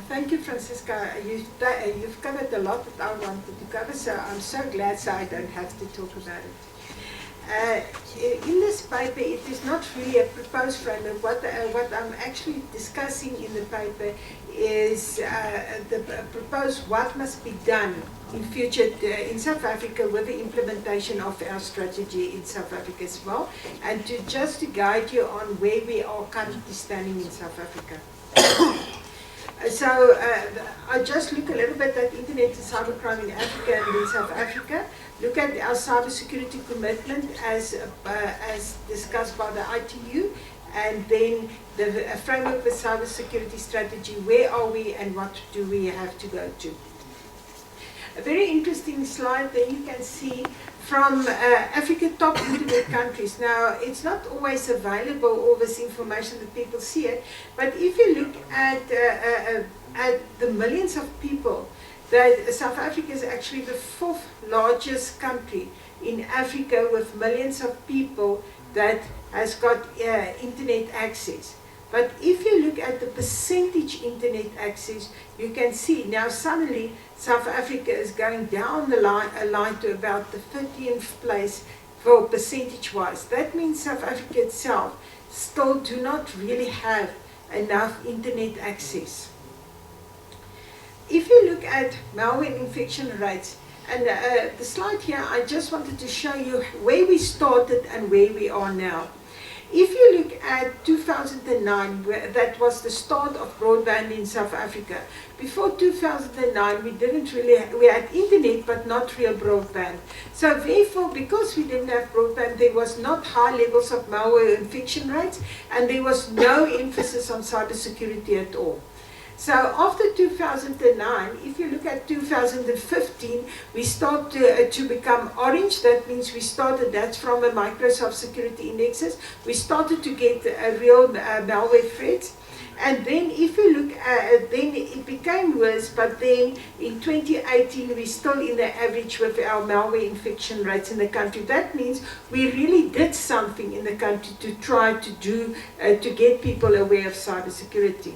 Thank you, Francisca. You've covered a lot that I wanted to cover, so I'm so glad so I don't have to talk about it. In this paper, it is not really a proposed framework. What I'm actually discussing in the paper is the proposed what must be done in future in South Africa with the implementation of our strategy in South Africa as well, and just to guide you on where we are currently standing in South Africa. So I just look a little bit at internet and cybercrime in Africa and in South Africa. Look at our cybersecurity commitment as discussed by the ITU, and then the framework with cybersecurity strategy. Where are we and what do we have to go to? A very interesting slide that you can see from Africa top internet countries. Now, it's not always available, all this information that people see it, but if you look at the millions of people, that South Africa is actually the 4th largest country in Africa with millions of people that has got internet access. But if you look at the percentage internet access, you can see now suddenly South Africa is going down the line to about the 13th place for percentage-wise. That means South Africa itself still do not really have enough internet access. If you look at malware infection rates, and the slide here, I just wanted to show you where we started and where we are now. If you look at 2009, that was the start of broadband in South Africa. Before 2009, we had internet, but not real broadband. So therefore, because we didn't have broadband, there was not high levels of malware infection rates, and there was no emphasis on cybersecurity at all. So after 2009, if you look at 2015, we start to become orange. That means that's from the Microsoft Security Indexes. We started to get real malware threats. And then if you look at, then it became worse, but then in 2018, we're still in the average with our malware infection rates in the country. That means we really did something in the country to try to get people aware of cybersecurity.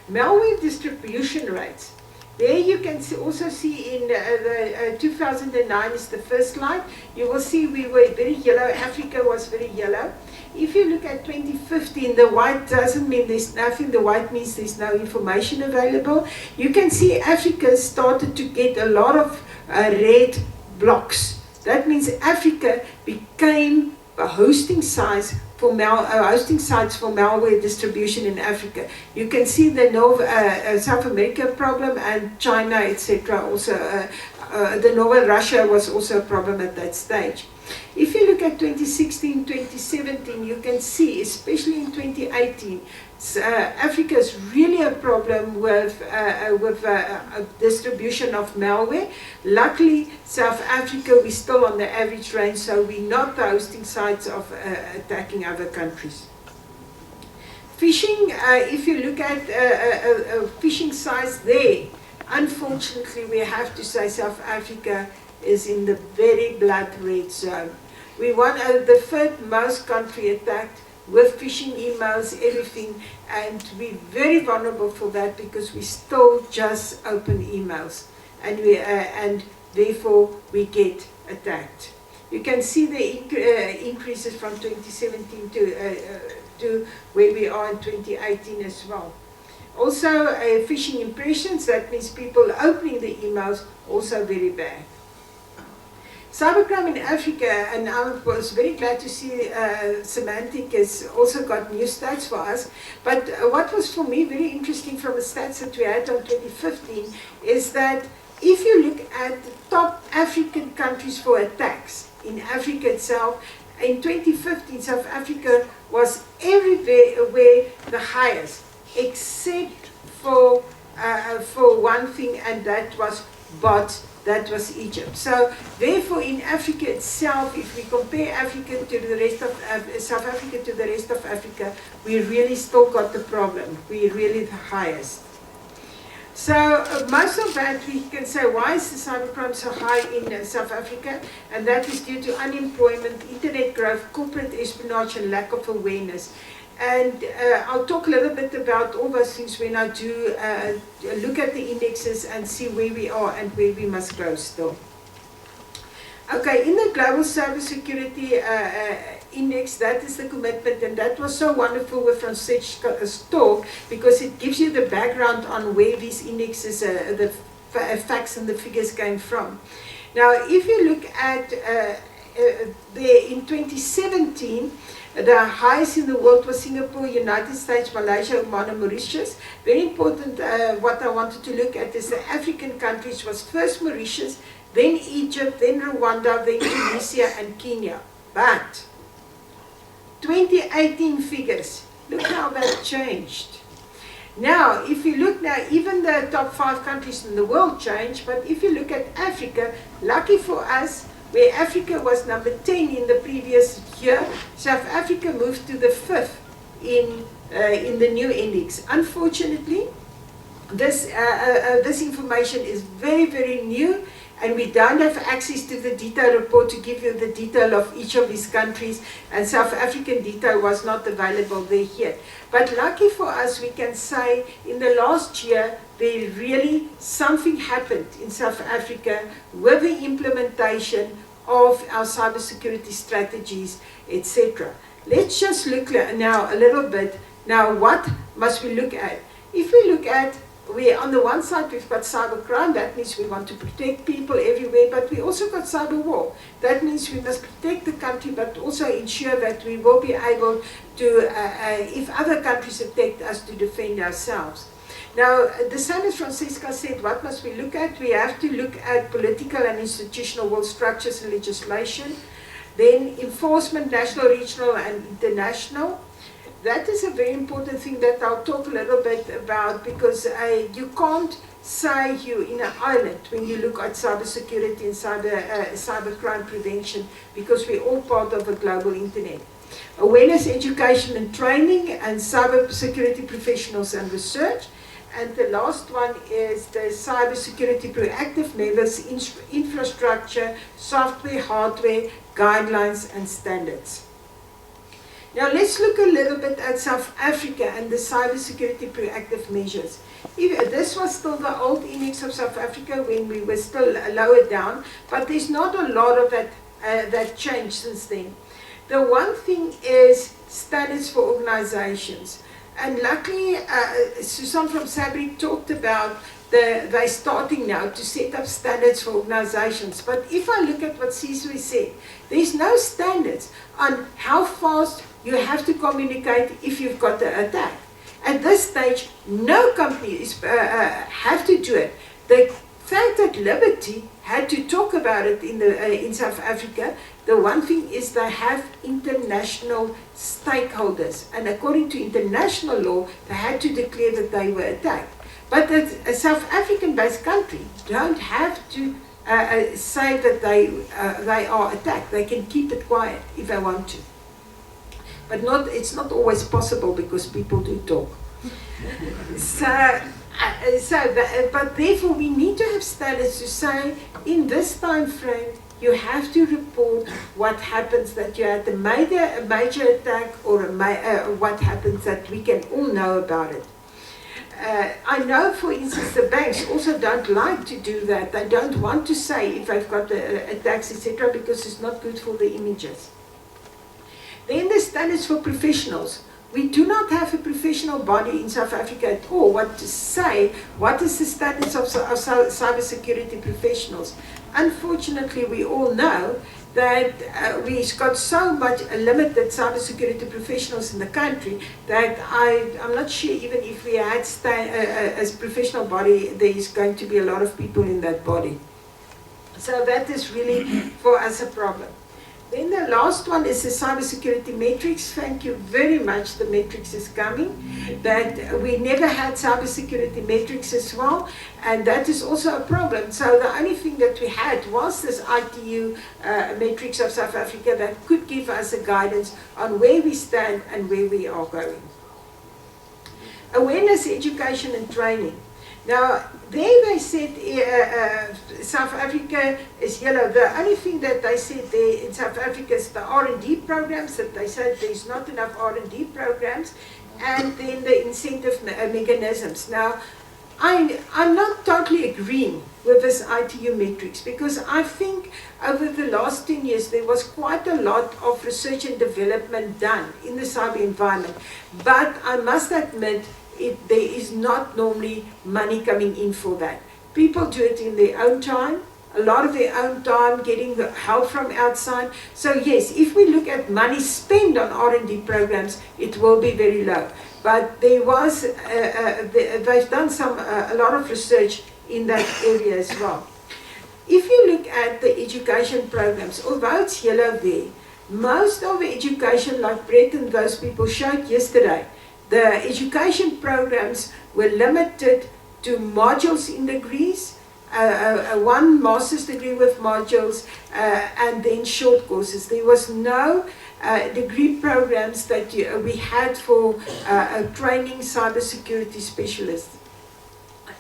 Malware distribution rates. There you can also see in the 2009 is the first slide. You will see we were very yellow. Africa was very yellow. If you look at 2015, the white doesn't mean there's nothing. The white means there's no information available. You can see Africa started to get a lot of red blocks. That means Africa became a hosting sites for malware distribution in Africa. You can see the South America problem and China, etc. Also, the Northern Russia was also a problem at that stage. If you look at 2016, 2017, you can see, especially in 2018, Africa is really a problem with distribution of malware. Luckily, South Africa, we're still on the average range, so we're not the hosting sites of attacking other countries. Phishing, if you look at phishing sites there, unfortunately, we have to say South Africa is in the very blood red zone. We were the 3rd most country attacked with phishing emails, everything, and we're very vulnerable for that because we still just open emails, and therefore we get attacked. You can see the increases from 2017 to where we are in 2018 as well. Also, phishing impressions, that means people opening the emails, also very bad. Cybercrime in Africa, and I was very glad to see Semantic has also got new stats for us. But what was for me very interesting from the stats that we had on 2015 is that if you look at the top African countries for attacks in Africa itself, in 2015 South Africa was everywhere the highest, except for one thing, and that was bots. That was Egypt. So therefore in Africa itself, if we compare Africa to the rest of South Africa to the rest of Africa, we really still got the problem. We're really the highest. So most of that we can say, why is the cybercrime so high in South Africa? And that is due to unemployment, internet growth, corporate espionage, and lack of awareness. And I'll talk a little bit about all those things when I do look at the indexes and see where we are and where we must go still. Okay, in the Global Cybersecurity Index, that is the commitment, and that was so wonderful with Francesca's talk, because it gives you the background on where these indexes, the facts and the figures came from. Now, if you look at there in 2017, the highest in the world was Singapore, United States, Malaysia, Oman, and Mauritius. Very important, what I wanted to look at is the African countries was first Mauritius, then Egypt, then Rwanda, then Tunisia, and Kenya. But 2018 figures, look how that changed. Now, if you look now, even the top 5 countries in the world changed, but if you look at Africa, lucky for us, where Africa was number 10 in the previous year, South Africa moved to the 5th in the new index. Unfortunately, this information is very, very new, and we don't have access to the detailed report to give you the detail of each of these countries, and South African detail was not available there yet. But lucky for us, we can say in the last year, there really something happened in South Africa with the implementation of our cybersecurity strategies, etc. Let's just look now a little bit. Now, what must we look at? If we look at, on the one side we've got cybercrime, that means we want to protect people everywhere, but we also got cyber war. That means we must protect the country, but also ensure that we will be able to, if other countries attack us, to defend ourselves. Now, the same as Francesca said, what must we look at? We have to look at political and institutional world structures and legislation, then enforcement, national, regional, and international. That is a very important thing that I'll talk a little bit about, because you can't say you're in an island when you look at cybersecurity and cybercrime prevention, because we're all part of a global internet. Awareness, education and training, and cybersecurity professionals and research. And the last one is the cybersecurity proactive measures, infrastructure, software, hardware, guidelines and standards. Now let's look a little bit at South Africa and the cybersecurity proactive measures. This was still the old index of South Africa when we were still lower down, but there's not a lot of that changed since then. The one thing is standards for organizations. And luckily, Susan from Sabri talked about they're starting now to set up standards for organizations. But if I look at what Cicely said, there's no standards on how fast you have to communicate if you've got an attack. At this stage, no companies have to do it. The fact that Liberty had to talk about it in South Africa, the one thing is they have international stakeholders, and according to international law, they had to declare that they were attacked. But a South African-based country don't have to say that they are attacked. They can keep it quiet if they want to. But it's not always possible, because people do talk. But therefore we need to have standards to say, in this time frame, you have to report what happens, that you had a major attack, or what happens, that we can all know about it. I know, for instance, the banks also don't like to do that. They don't want to say if they've got attacks, etc., because it's not good for the images. Then the standards for professionals. We do not have a professional body in South Africa at all. What to say, what is the status of cybersecurity professionals? Unfortunately, we all know that we've got so much limited cybersecurity professionals in the country that I'm not sure even if we had as professional body, there is going to be a lot of people in that body. So that is really for us a problem. Then the last one is the cybersecurity metrics. Thank you very much, the metrics is coming. That we never had cybersecurity metrics as well, and that is also a problem. So the only thing that we had was this ITU metrics of South Africa that could give us a guidance on where we stand and where we are going. Awareness, education and training. Now, there they said South Africa is yellow. The only thing that they said there in South Africa is the R&D programs, that they said there's not enough R&D programs, and then the incentive mechanisms. Now, I'm not totally agreeing with this ITU metrics, because I think over the last 10 years there was quite a lot of research and development done in the cyber environment. But I must admit, there is not normally money coming in for that. People do it in their own time, a lot of their own time, getting the help from outside. So yes, if we look at money spent on R&D programs, it will be very low. But there was, they've done a lot of research in that area as well. If you look at the education programs, although it's yellow there, most of the education, like Brett and those people showed yesterday, the education programs were limited to modules in degrees, one master's degree with modules, and then short courses. There was no degree programs that we had for training cybersecurity specialists.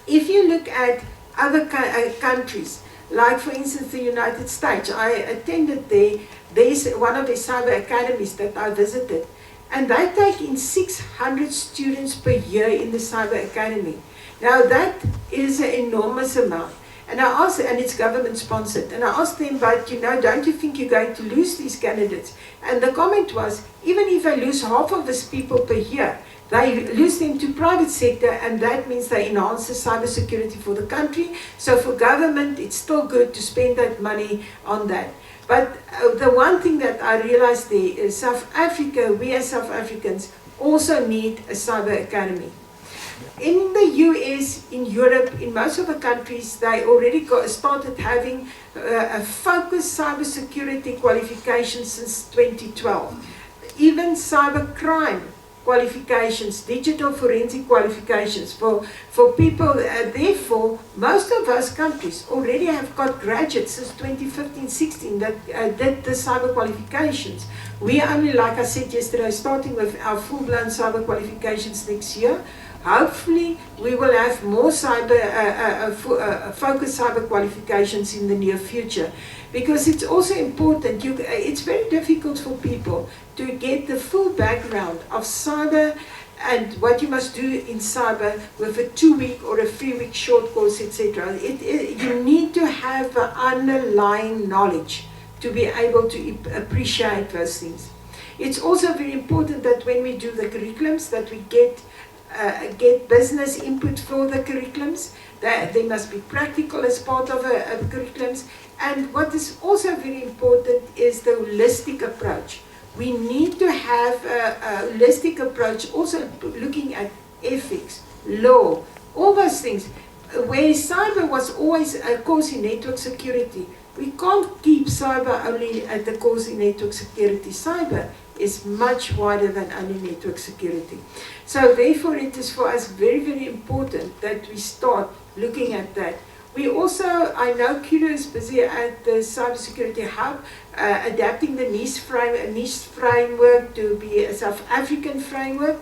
If you look at other countries, like for instance the United States, I attended there's one of the cyber academies that I visited, and they take in 600 students per year in the cyber academy. Now that is an enormous amount. And I asked, and it's government sponsored, and I asked them, but you know, don't you think you're going to lose these candidates? And the comment was, even if I lose half of these people per year, they lose them to private sector, and that means they enhance the cybersecurity for the country. So for government, it's still good to spend that money on that. But the one thing that I realized there is South Africa, we as South Africans also need a cyber academy. In the US, in Europe, in most of the countries, they already started having a focused cybersecurity qualification since 2012. Even cybercrime qualifications, digital forensic qualifications for people. Therefore, most of those countries already have got graduates since 2015-16 that did the cyber qualifications. We are only, like I said yesterday, starting with our full-blown cyber qualifications next year. Hopefully, we will have more focused cyber qualifications in the near future, because it's also important. It's very difficult for people to get the full background of cyber and what you must do in cyber with a 2-week or a 3-week short course, etc. You need to have the underlying knowledge to be able to appreciate those things. It's also very important that when we do the curriculums, that we get business input for the curriculums, that they must be practical as part of curriculums. And what is also very important is the holistic approach. We need to have a holistic approach, also looking at ethics, law, all those things. Where cyber was always a course in network security, we can't keep cyber only at the course in network security. Cyber is much wider than only network security. So therefore it is for us very, very important that we start looking at that. We also, I know Kira is busy at the Cybersecurity Hub, adapting the NIST framework to be a South African framework.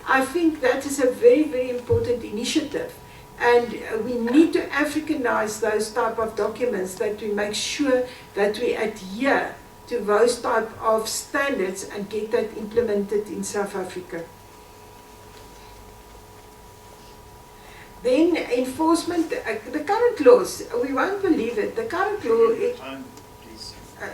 I think that is a very, very important initiative. And we need to Africanize those type of documents, that we make sure that we adhere to those type of standards and get that implemented in South Africa. Then enforcement, the current laws, we won't believe it. The current law,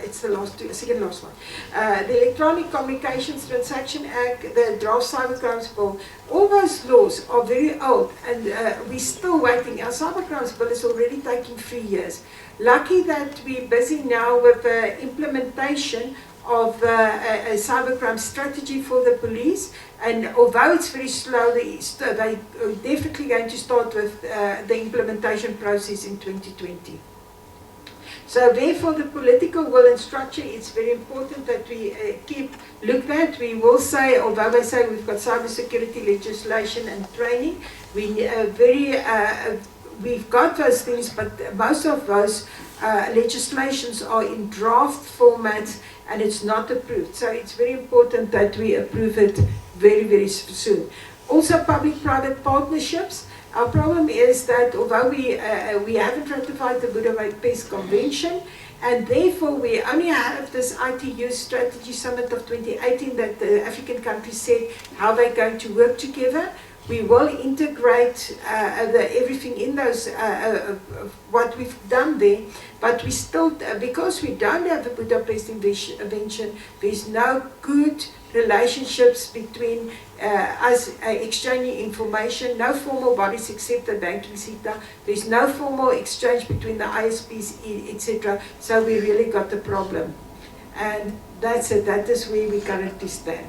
it's the second last one. The Electronic Communications Transaction Act, the Draft Cybercrimes Bill, all those laws are very old, and we're still waiting. Our Cybercrimes Bill is already taking 3 years. Lucky that we're busy now with the implementation of a cybercrime strategy for the police, and although it's very slow, they're definitely going to start with the implementation process in 2020. So therefore, the political will and structure, it's very important that we keep look at. We will say, although they say we've got cybersecurity legislation and training, we've got those things, but most of those legislations are in draft formats and it's not approved. So it's very important that we approve it very, very soon. Also, public-private partnerships. Our problem is that although we haven't ratified the Budapest Convention, and therefore we only have this ITU Strategy Summit of 2018 that the African countries said how they're going to work together. We will integrate everything in those, what we've done there, but we still, because we don't have the Budapest Convention, there's no good relationships between us exchanging information, no formal bodies except the banking sector, there's no formal exchange between the ISPs, etc. So we really got the problem. And that's it, that is where we currently stand.